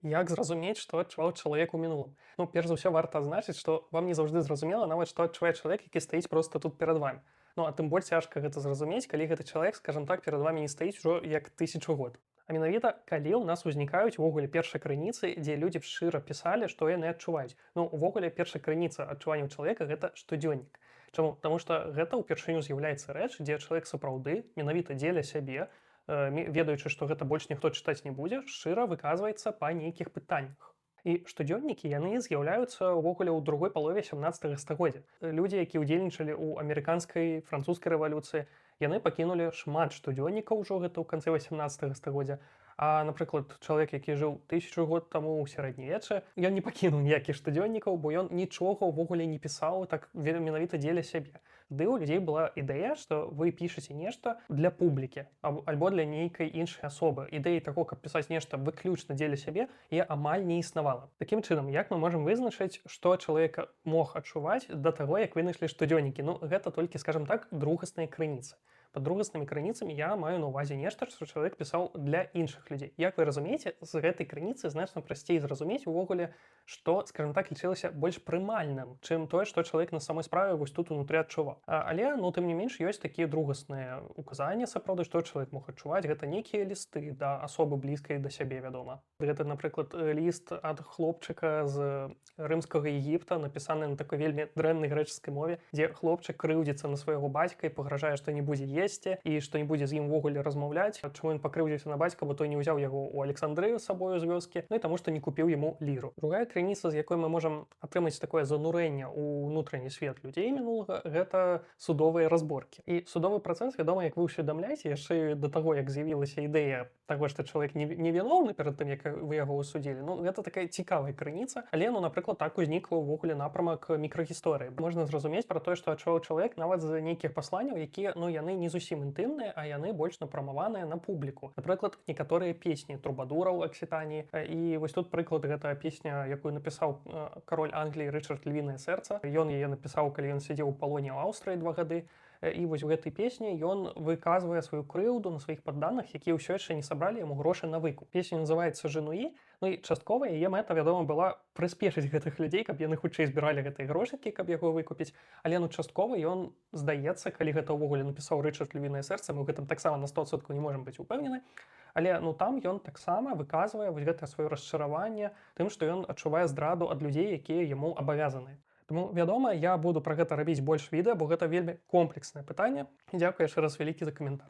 Як зразумець, што адчуваў чалавек у мінулым? Ну, перш за ўсё варта адзначыць, што вам не заўжды зразумела нават, што адчувае чалавек, які стаіць проста тут перад вамі. Ну, а тым больш цяжка гэта зразумець, калі гэты чалавек, скажам так, перад вамі не стаіць ужо як 1000 год. А менавіта калі ў нас узнікаюць увогуле першыя крыніцы, дзе людзі шчыра пісалі, што яны адчуваюць. Ну, увогуле першая крыніца адчуванняў чалавека гэта штодзённік. Чаму? Таму што гэта ўпершыню з'яўляецца рэч, дзе чалавек сапраўды менавіта дзеля сябе, ведаючы, што гэта больш ніхто чытаць не будзе, шчыра выказваецца па нейкіх пытаннях. І штодзённікі яны з'яўляюцца ўвогуле ў другой палове 17 стагоддзя. Людзі, які ўдзельнічалі ў амерыканскай французскай рэвалюцыі, яны пакінулі шмат штодзённікаў ужо гэта ў канцы 18 стагоддзя. А, напрыклад, чалавек, які жыў 1000 год таму ў сярэднявеччы, ён не пакінуў ніякіх штодзённікаў, бо ён нічога ўвогуле не пісаў так менавіта дзеля сябе. Ды ў людзей была ідэя, што вы пішаце нешта для публікі альбо для нейкай іншай асобы. Ідэі таго, каб пісаць нешта выключна дзеля сябе, і амаль не існавала. Такім чынам, як мы можам вызначыць, што чалавек мог адчуваць да таго, як вынайшлі штодзённікі? Ну, гэта толькі, скажам так, другасныя крыніцы. Пад другаснымі крыніцамі я маю на ўвазе нешта, што чалавек пісаў для іншых людзей. Як вы разумееце, з гэтай крыніцы значна прасцей зразумець увогуле, што, скажам так, лічылася больш прымальным, чым тое, што чалавек на самой справе вось тут унутры адчуваў. Але, ну, тым не менш, ёсць такія другасныя указанні, сапраўды, што чалавек мог адчуваць. Гэта нейкія лісты да асобы блізкай да сябе, вядома. Гэта, напрыклад, ліст ад хлопчыка з рымскага Егіпта, напісаны на такой вельмі дрэннай грэчаскай мове, дзе хлопчык крыўдзіцца на свайго бацька і пагражае, што не будзе есці і што не будзе з ім увогуле размаўляць. Чаму ён пакрыўдзіўся на бацька, бо той не ўзяў яго ў Александрыю з сабою з вёскі, ну і таму што не купіў яму ліру. Другая крыніца, з якой мы можам атрымаць такое занурэнне ў унутраны свет людзей мінулага, гэта судовыя разборкі. І судовы працэс, вядома, як вы ўсведамляеце, яшчэ да таго, як з'явілася ідэя таго, што чалавек невіновны перад тым, як вы яго асудзілі. Ну, гэта такая цікавая крыніца, але, ну, напрыклад, так узнікла ўвогуле напрамак мікрагісторыі. Можна зразумець пра тое, што адчуваў чалавек нават з нейкіх пасланняў, якія, ну, яны не зусім інтымныя, а яны больш напрамаваныя на публіку. Напрыклад, некаторыя песні трубадураў Аксітаніі. І вось тут прыклад, гэта песня, якую напісаў кароль Англіі Рычард Львінае сэрца. Ён яе напісаў, калі ён сядзеў у палоне ў Аўстрыі 2 гады. І вось у гэтай песні ён выказвае сваю крыўду на сваіх падданых, якія ўсё яшчэ не сабралі яму грошы на выкуп. Песня называецца «Жэнуі», ну і часткова яе мэта, вядома, была прыспешыць гэтых людзей, каб яны хутчэй збіралі гэтыя грошыкі, каб яго выкупіць. Але, ну, часткова ён, здаецца, калі гэта ўвогуле напісаў Рычард Львінае сэрца, мы ў гэтым таксама на 100% не можам быць упэўнены. Але, ну, там ён таксама выказвае вось гэтае сваё расчараванне тым, што ён адчувае здраду ад людзей, якія яму абавязаны. Таму, вядома, я буду пра гэта рабіць больш відэа, бо гэта вельмі комплекснае пытанне. І дзякуй яшчэ раз вялікі за каментар.